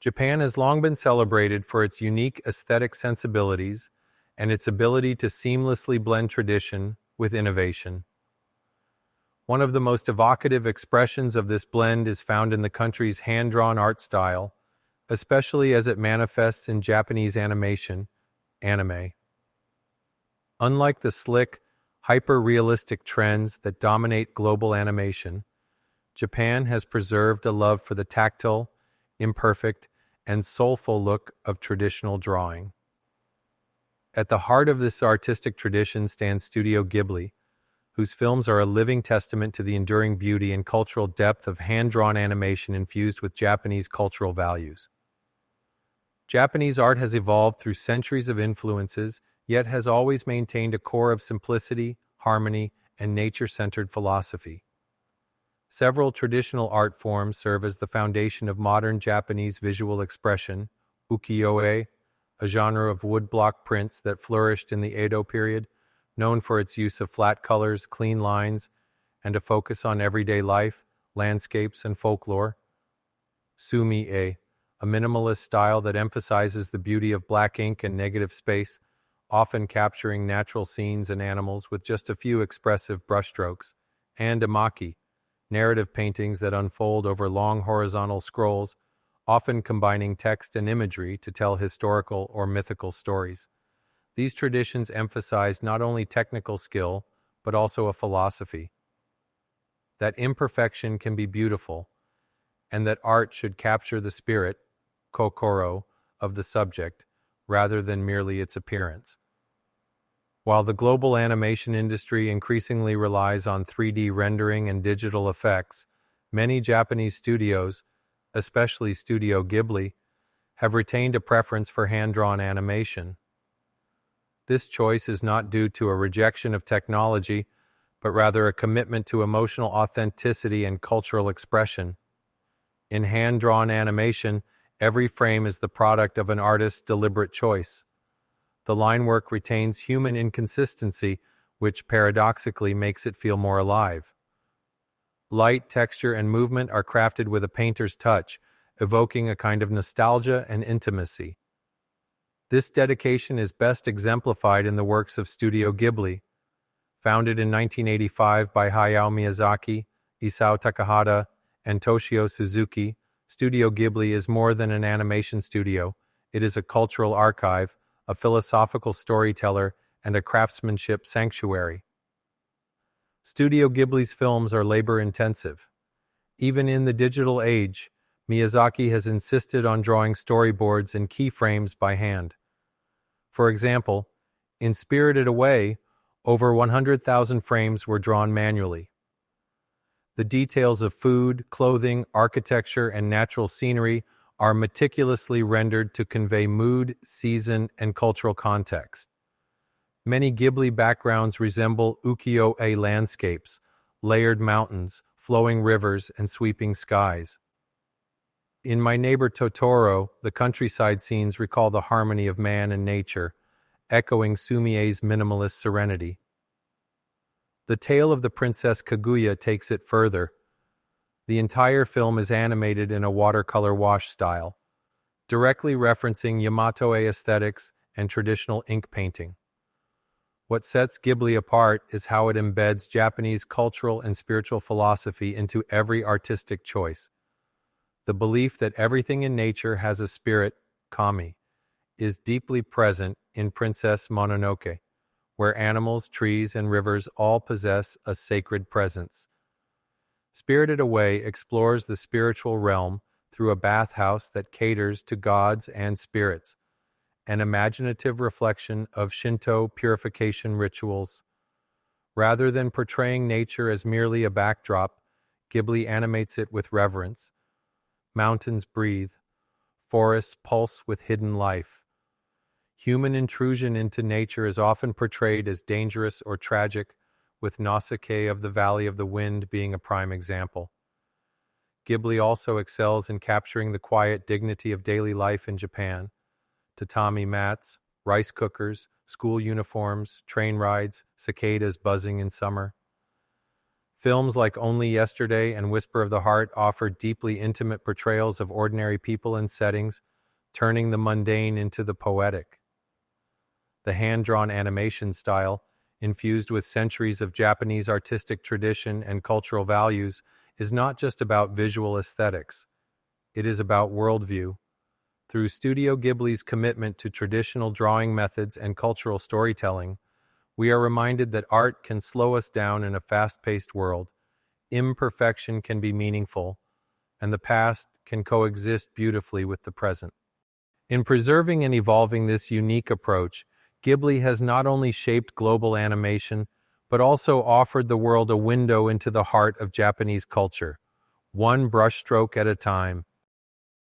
Japan has long been celebrated for its unique aesthetic sensibilities and its ability to seamlessly blend tradition with innovation. One of the most evocative expressions of this blend is found in the country's hand-drawn art style, especially as it manifests in Japanese animation, anime. Unlike the slick, hyper-realistic trends that dominate global animation, Japan has preserved a love for the tactile, imperfect, and soulful look of traditional drawing. At the heart of this artistic tradition stands Studio Ghibli, whose films are a living testament to the enduring beauty and cultural depth of hand-drawn animation infused with Japanese cultural values. Japanese art has evolved through centuries of influences, yet has always maintained a core of simplicity, harmony, and nature-centered philosophy. Several traditional art forms serve as the foundation of modern Japanese visual expression: ukiyo-e, a genre of woodblock prints that flourished in the Edo period, known for its use of flat colors, clean lines, and a focus on everyday life, landscapes, and folklore. Sumi-e, a minimalist style that emphasizes the beauty of black ink and negative space, often capturing natural scenes and animals with just a few expressive brushstrokes. And emaki, narrative paintings that unfold over long horizontal scrolls, often combining text and imagery to tell historical or mythical stories. These traditions emphasize not only technical skill, but also a philosophy that imperfection can be beautiful, and that art should capture the spirit, kokoro, of the subject, rather than merely its appearance. While the global animation industry increasingly relies on 3D rendering and digital effects, many Japanese studios, especially Studio Ghibli, have retained a preference for hand-drawn animation. This choice is not due to a rejection of technology, but rather a commitment to emotional authenticity and cultural expression. In hand-drawn animation, every frame is the product of an artist's deliberate choice. The line work retains human inconsistency, which paradoxically makes it feel more alive. Light, texture, and movement are crafted with a painter's touch, evoking a kind of nostalgia and intimacy. This dedication is best exemplified in the works of Studio Ghibli. Founded in 1985 by Hayao Miyazaki, Isao Takahata, and Toshio Suzuki, Studio Ghibli is more than an animation studio. It is a cultural archive, a philosophical storyteller, and a craftsmanship sanctuary. Studio Ghibli's films are labor-intensive. Even in the digital age, Miyazaki has insisted on drawing storyboards and keyframes by hand. For example, in Spirited Away, over 100,000 frames were drawn manually. The details of food, clothing, architecture, and natural scenery are meticulously rendered to convey mood, season, and cultural context. Many Ghibli backgrounds resemble ukiyo-e landscapes, layered mountains, flowing rivers, and sweeping skies. In My Neighbor Totoro, the countryside scenes recall the harmony of man and nature, echoing Sumie's minimalist serenity. The Tale of the Princess Kaguya takes it further. The entire film is animated in a watercolor wash style, directly referencing Yamato-e aesthetics and traditional ink painting. What sets Ghibli apart is how it embeds Japanese cultural and spiritual philosophy into every artistic choice. The belief that everything in nature has a spirit, kami, is deeply present in Princess Mononoke, where animals, trees, and rivers all possess a sacred presence. Spirited Away explores the spiritual realm through a bathhouse that caters to gods and spirits, an imaginative reflection of Shinto purification rituals. Rather than portraying nature as merely a backdrop, Ghibli animates it with reverence. Mountains breathe, forests pulse with hidden life. Human intrusion into nature is often portrayed as dangerous or tragic, with Nausicaa of the Valley of the Wind being a prime example. Ghibli also excels in capturing the quiet dignity of daily life in Japan. Tatami mats, rice cookers, school uniforms, train rides, cicadas buzzing in summer. Films like Only Yesterday and Whisper of the Heart offer deeply intimate portrayals of ordinary people and settings, turning the mundane into the poetic. The hand-drawn animation style, infused with centuries of Japanese artistic tradition and cultural values, is not just about visual aesthetics. It is about worldview. Through Studio Ghibli's commitment to traditional drawing methods and cultural storytelling, we are reminded that art can slow us down in a fast-paced world, imperfection can be meaningful, and the past can coexist beautifully with the present. In preserving and evolving this unique approach, Ghibli has not only shaped global animation, but also offered the world a window into the heart of Japanese culture, one brushstroke at a time.